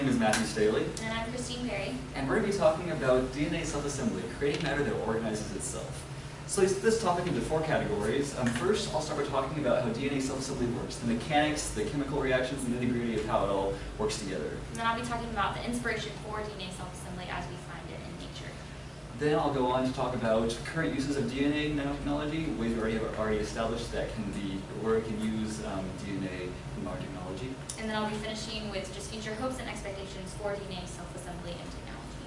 name is Matthew Staley. And I'm Christine Perry. And we're going to be talking about DNA self-assembly, creating matter that organizes itself. So I split this topic into four categories. First, I'll start by talking about how DNA self-assembly works, the mechanics, the chemical reactions, and the nitty-gritty of how it all works together. And then I'll be talking about the inspiration for DNA self-assembly as we find it in nature. Then I'll go on to talk about current uses of DNA nanotechnology, ways we already established that can be, or can use DNA in nanotechnology. And then I'll be finishing with just future hopes and expectations for DNA self-assembly and technology.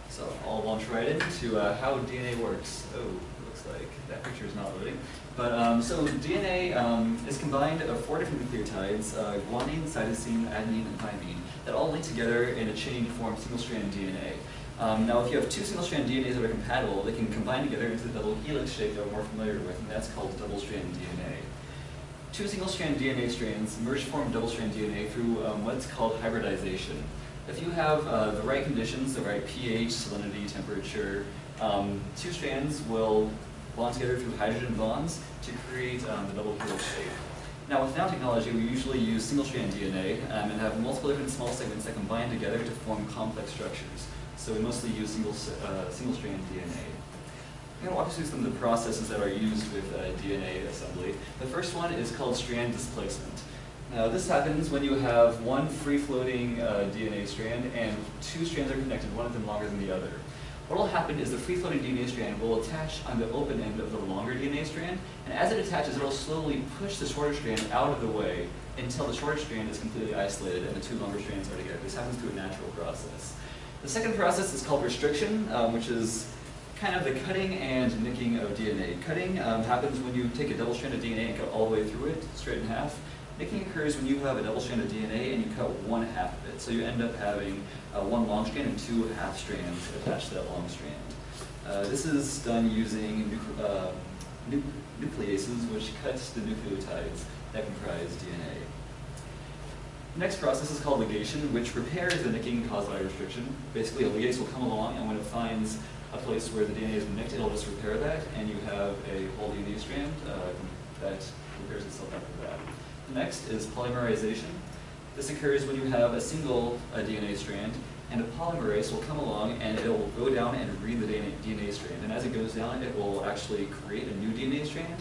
So I'll launch right into how DNA works. Oh, it looks like that picture is not loading. But so DNA is combined of four different nucleotides, guanine, cytosine, adenine, and thymine, that all link together in a chain to form single-strand DNA. Now, if you have two single-strand DNAs that are compatible, they can combine together into the double helix shape that we're more familiar with, and that's called double-strand DNA. Two single-strand DNA strands merge to form double-strand DNA through what's called hybridization. If you have the right conditions, the right pH, salinity, temperature, two strands will bond together through hydrogen bonds to create the double helix shape. Now, with nanotechnology, we usually use single-strand DNA and have multiple different small segments that combine together to form complex structures. So we mostly use single-strand DNA. I'm going to walk you through some of the processes that are used with DNA assembly. The first one is called strand displacement. Now, this happens when you have one free-floating DNA strand and two strands are connected, one of them longer than the other. What will happen is the free-floating DNA strand will attach on the open end of the longer DNA strand, and as it attaches, it will slowly push the shorter strand out of the way until the shorter strand is completely isolated and the two longer strands are together. This happens through a natural process. The second process is called restriction, which is kind of the cutting and nicking of DNA. Cutting happens when you take a double strand of DNA and cut all the way through it, straight in half. Nicking occurs when you have a double strand of DNA and you cut one half of it. So you end up having one long strand and two half strands attached to that long strand. This is done using nucleases, which cuts the nucleotides that comprise DNA. The next process is called ligation, which repairs the nicking caused by restriction. Basically, a ligase will come along, and when it finds a place where the DNA is nicked, it'll just repair that, and you have a whole DNA strand that repairs itself after that. The next is polymerization. This occurs when you have a single DNA strand, and a polymerase will come along, and it will go down and read the DNA strand. And as it goes down, it will actually create a new DNA strand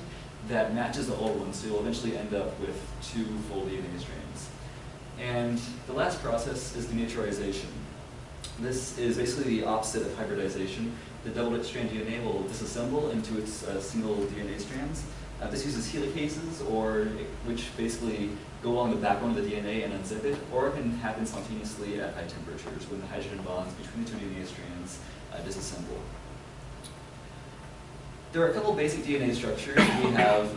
that matches the old one, so you'll eventually end up with two full DNA strands. And the last process is denaturization. This is basically the opposite of hybridization. The double-strand DNA will disassemble into its single DNA strands. This uses helicases, which basically go along the backbone of the DNA and unzip it, or it can happen spontaneously at high temperatures when the hydrogen bonds between the two DNA strands disassemble. There are a couple basic DNA structures we have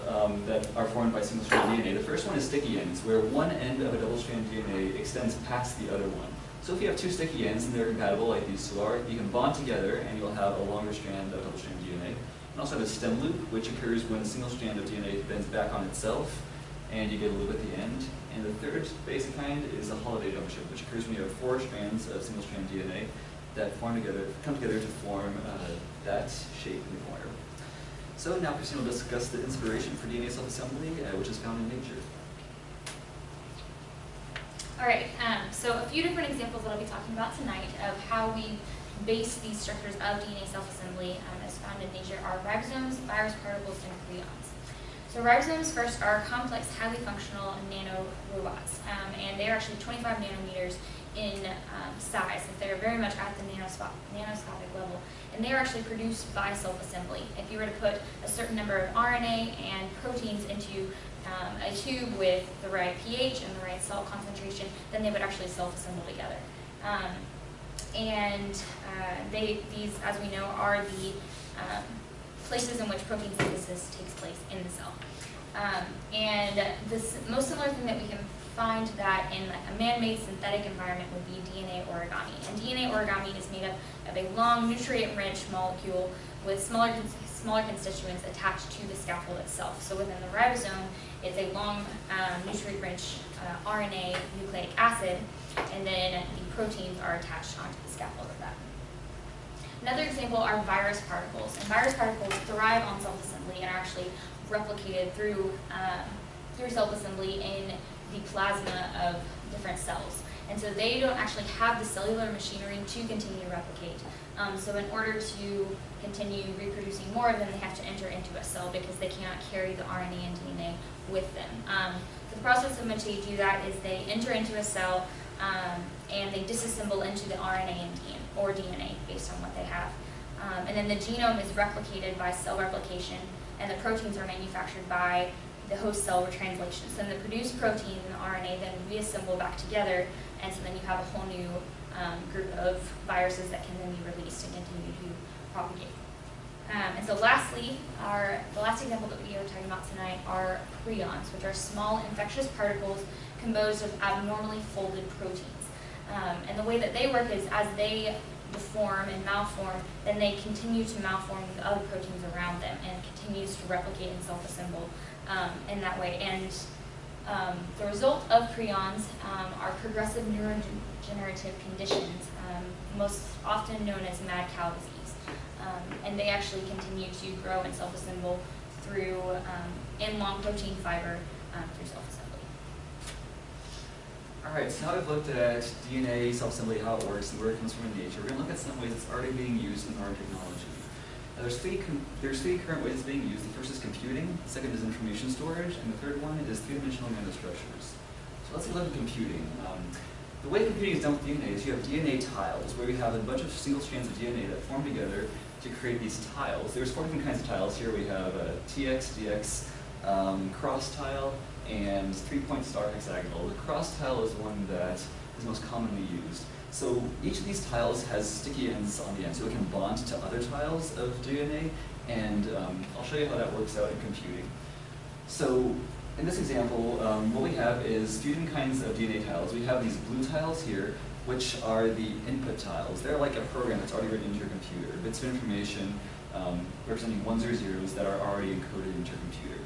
that are formed by single-strand DNA. The first one is sticky ends, where one end of a double-strand DNA extends past the other one. So if you have two sticky ends and they're compatible, like these two are, you can bond together and you'll have a longer strand of double-strand DNA. You also have a stem loop, which occurs when a single strand of DNA bends back on itself, and you get a loop at the end. And the third basic kind is a holiday junction, which occurs when you have four strands of single-strand DNA that come together to form that shape in the corner. So now Christine will discuss the inspiration for DNA self-assembly, which is found in nature. All right, so a few different examples that I'll be talking about tonight of how we base these structures of DNA self-assembly as found in nature are ribosomes, virus particles, and prions. So ribosomes first are complex, highly functional nanorobots, and they're actually 25 nanometers in size. They're very much at the nanoscopic level, and they are actually produced by self-assembly. If you were to put a certain number of RNA and proteins into a tube with the right pH and the right salt concentration, then they would actually self-assemble together. These, as we know, are the places in which protein synthesis takes place in the cell. And this most similar thing that we can find that in a man-made synthetic environment would be DNA origami. And DNA origami is made up of a long, nutrient-rich molecule with smaller constituents attached to the scaffold itself. So within the ribosome, it's a long, nutrient-rich RNA nucleic acid, and then the proteins are attached onto the scaffold of that. Another example are virus particles. And virus particles thrive on self-assembly and are actually replicated through self-assembly in the plasma of different cells. And so they don't actually have the cellular machinery to continue to replicate. So in order to continue reproducing more of them, they have to enter into a cell because they cannot carry the RNA and DNA with them. The process in which they do that is they enter into a cell and they disassemble into the RNA and DNA based on what they have. And then the genome is replicated by cell replication, and the proteins are manufactured by the host cell retranslation. So then the produced protein and the RNA then reassemble back together, and so then you have a whole new group of viruses that can then be released and continue to propagate. And so lastly, the last example that we are talking about tonight are prions, which are small infectious particles composed of abnormally folded proteins. And the way that they work is as they deform and malform, then they continue to malform the other proteins around them and continues to replicate and self-assemble in that way. And the result of prions are progressive neurodegenerative conditions, most often known as mad cow disease. And they actually continue to grow and self-assemble through in long protein fiber through self-assembly. All right, so now we've looked at DNA, self-assembly, how it works, and where it comes from in nature. We're going to look at some ways it's already being used in nanotechnology. Now, there's three current ways it's being used. The first is computing, the second is information storage, and the third one is three-dimensional nanostructures. So let's look at computing. The way computing is done with DNA is you have DNA tiles, where you have a bunch of single strands of DNA that form together to create these tiles. There's 4 different kinds of tiles. Here we have a TX, DX, cross tile, and 3-point star hexagonal. The cross tile is one that is most commonly used. So each of these tiles has sticky ends on the end, so it can bond to other tiles of DNA, and I'll show you how that works out in computing. So in this example, what we have is 3 different kinds of DNA tiles. We have these blue tiles here, which are the input tiles. They're like a program that's already written into your computer, bits of information representing ones or zeros that are already encoded into your computer.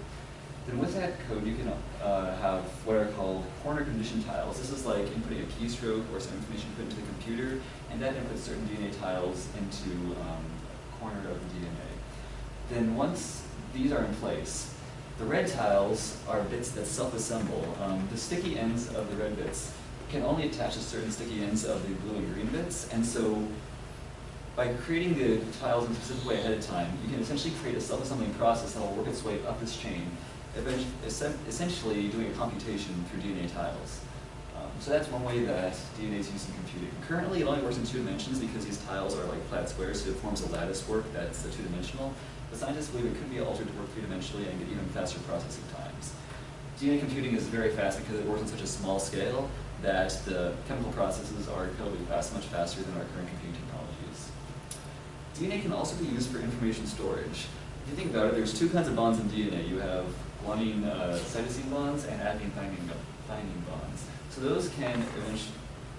Then with that code, you can have what are called corner condition tiles. This is like inputting a keystroke or some information put into the computer, and that inputs certain DNA tiles into a corner of the DNA. Then once these are in place, the red tiles are bits that self-assemble. The sticky ends of the red bits can only attach to certain sticky ends of the blue and green bits, and so by creating the tiles in a specific way ahead of time, you can essentially create a self-assembling process that will work its way up this chain, essentially doing a computation through DNA tiles. So that's one way that DNA is used in computing. Currently, it only works in 2 dimensions because these tiles are like flat squares, so it forms a lattice work that's 2-dimensional. But scientists believe it could be altered to work 3-dimensionally and get even faster processing times. DNA computing is very fast because it works on such a small scale that the chemical processes are incredibly fast, much faster than our current computing technologies. DNA can also be used for information storage. If you think about it, there's 2 kinds of bonds in DNA. You have guanine cytosine bonds and adenine thymine bonds. So those can eventually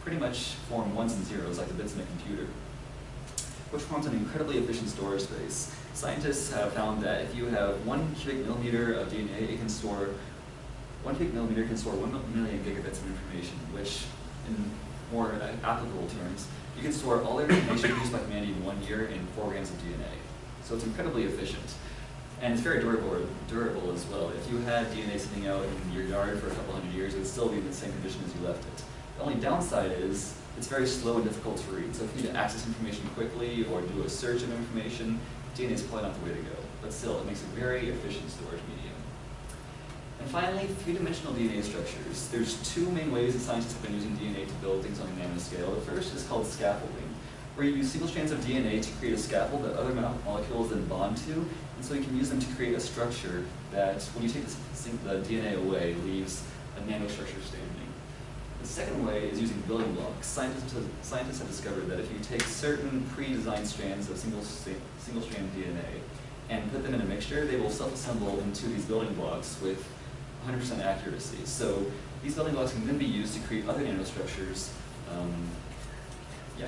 pretty much form ones and zeros like the bits in a computer, which forms an incredibly efficient storage space. Scientists have found that if you have 1 cubic millimeter of DNA, it can store 1 cubic millimeter can store 1 million gigabits of information, which in more applicable terms, you can store all the information produced by humanity in 1 year in 4 grams of DNA. So it's incredibly efficient. And it's very durable as well. If you had DNA sitting out in your yard for a couple hundred years, it would still be in the same condition as you left it. The only downside is it's very slow and difficult to read. So if you need to access information quickly or do a search of information, DNA is probably not the way to go. But still, it makes a very efficient storage medium. And finally, 3-dimensional DNA structures. There's 2 main ways that scientists have been using DNA to build things on a nanoscale. The first is called scaffolding, where you use single strands of DNA to create a scaffold that other molecules then bond to, and so you can use them to create a structure that, when you take the DNA away, leaves a nanostructure standing. The second way is using building blocks. Scientists have discovered that if you take certain pre-designed strands of single-strand DNA and put them in a mixture, they will self-assemble into these building blocks with 100% accuracy. So these building blocks can then be used to create other nanostructures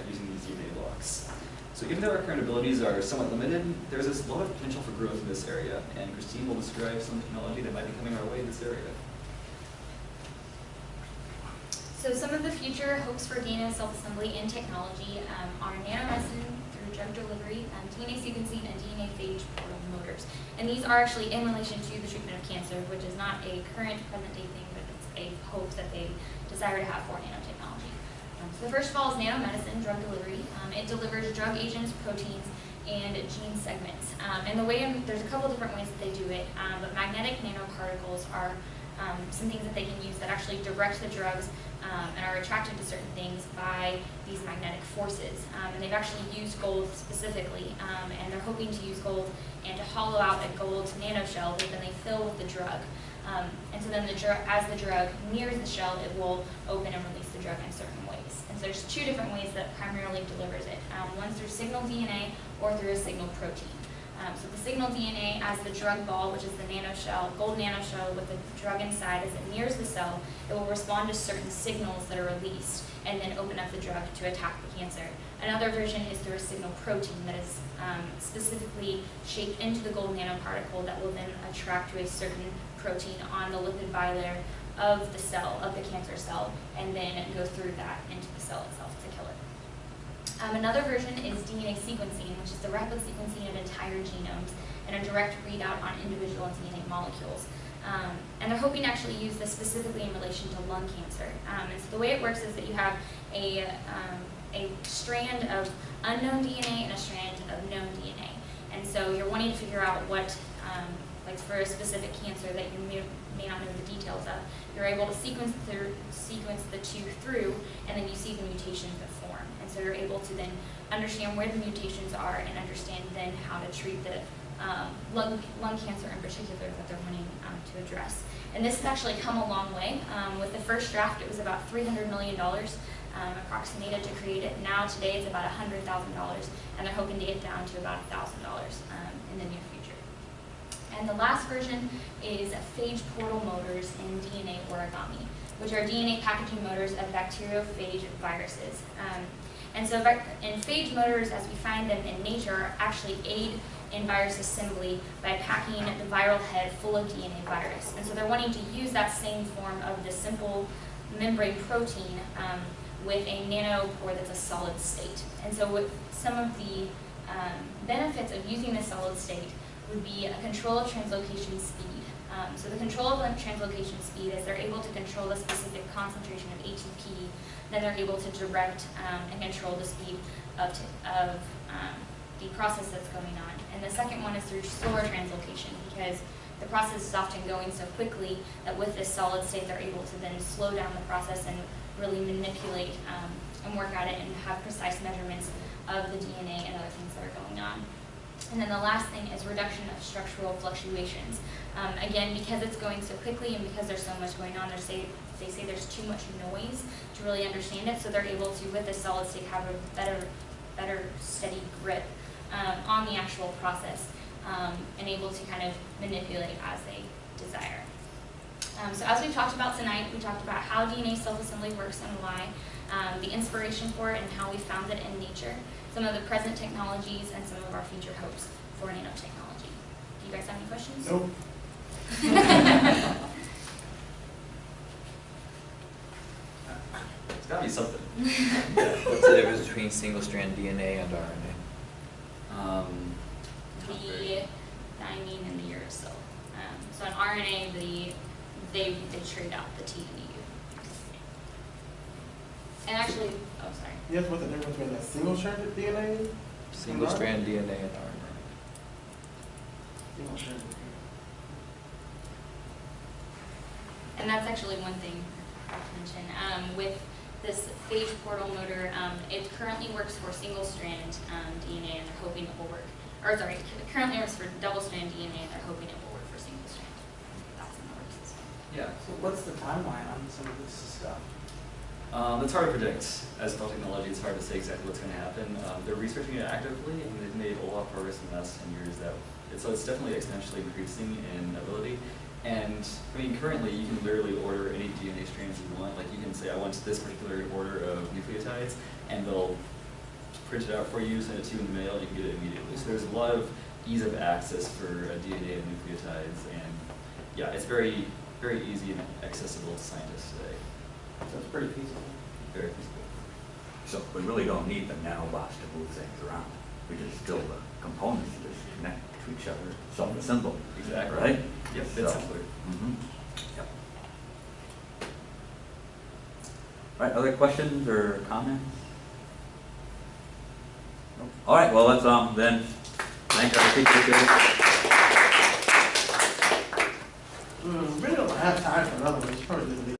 using these DNA blocks. So even though our current abilities are somewhat limited, there's a lot of potential for growth in this area, and Christine will describe some technology that might be coming our way in this area. So some of the future hopes for DNA self-assembly in technology are nanomedicine through drug delivery, DNA sequencing, and DNA phage portal motors. And these are actually in relation to the treatment of cancer, which is not a current present-day thing, but it's a hope that they desire to have for nanotechnology. So the first of all is nanomedicine, drug delivery. It delivers drug agents, proteins, and gene segments. And the way, there's a couple different ways that they do it, but magnetic nanoparticles are some things that they can use that actually direct the drugs and are attracted to certain things by these magnetic forces. And they've actually used gold specifically, and they're hoping to use gold and to hollow out a gold nanoshell that then they fill with the drug. And so then as the drug nears the shell, it will open and release the drug in certain ways. And so there's two different ways that primarily delivers it. One's through signal DNA or through a signal protein. So the signal DNA as the drug ball, which is the nanoshell, gold nanoshell with the drug inside, as it nears the cell, it will respond to certain signals that are released and then open up the drug to attack the cancer. Another version is through a signal protein that is specifically shaped into the gold nanoparticle that will then attract to a certain protein on the lipid bilayer of the cell, of the cancer cell, and then go through that into the cell itself to kill it. Another version is DNA sequencing, which is the rapid sequencing of entire genomes and a direct readout on individual DNA molecules. And they're hoping to actually use this specifically in relation to lung cancer. And so the way it works is that you have a strand of unknown DNA and a strand of known DNA. And so you're wanting to figure out what, like for a specific cancer that you may not know the details of, you're able to sequence the two through, and then you see the mutations that form. And so you're able to then understand where the mutations are and understand then how to treat the lung cancer in particular that they're wanting to address. And this has actually come a long way. With the first draft, it was about $300 million approximated to create it. Now today it's about $100,000, and they're hoping to get down to about $1,000 in the near future. And the last version is phage portal motors in DNA origami, which are DNA packaging motors of bacteriophage viruses. And so in phage motors, as we find them in nature, actually aid in virus assembly by packing the viral head full of DNA virus. And so they're wanting to use that same form of the simple membrane protein with a nanopore that's a solid state. And so with some of the benefits of using the solid state would be a control of translocation speed. So the control of translocation speed is they're able to control the specific concentration of ATP, then they're able to direct and control the speed of the process that's going on. And the second one is through slower translocation, because the process is often going so quickly that with this solid state they're able to then slow down the process and really manipulate and work at it and have precise measurements of the DNA and other things that are going on. And then the last thing is reduction of structural fluctuations. Again, because it's going so quickly and because there's so much going on, they say there's too much noise to really understand it, so they're able to, with this solid state, have a better steady grip on the actual process and able to kind of manipulate as they desire. So as we've talked about tonight, we talked about how DNA self-assembly works and why, the inspiration for it and how we found it in nature, some of the present technologies, and some of our future hopes for nanotechnology. Do you guys have any questions? Nope. It's gotta be something. What's the difference between single-strand DNA and RNA? The thymine and the uracil. So in RNA, they trade out the T and the U. And actually, oh sorry. Yes, what's the difference between a single-stranded DNA? Single-strand DNA and RNA. Single-stranded. And that's actually one thing I have to mention. With this phage portal motor, it currently works for single-strand DNA, and they're hoping it will work. Or sorry, it currently works for double-strand DNA, and they're hoping it will work for single-strand. That's in the works as well. Yeah. So what's the timeline on some of this stuff? It's hard to predict. As cell technology, it's hard to say exactly what's going to happen. They're researching it actively, and they've made a lot of progress in the last 10 years. So it's definitely exponentially increasing in ability. And I mean, currently you can literally order any DNA strands you want. Like you can say, I want this particular order of nucleotides, and they'll print it out for you, send it to you in the mail, and you can get it immediately. So there's a lot of ease of access for DNA and nucleotides, and yeah, it's very, very easy and accessible to scientists today. So it's pretty feasible. Very feasible. So we really don't need the nanobots to move things around. We just build the components to just connect to each other, self-assemble. Exactly. Right? Yep, it's simpler. Mm-hmm. Yep. All right, other questions or comments? Nope. All right, well, let's, then, thank our teachers. Really don't have time for another one, it's probably just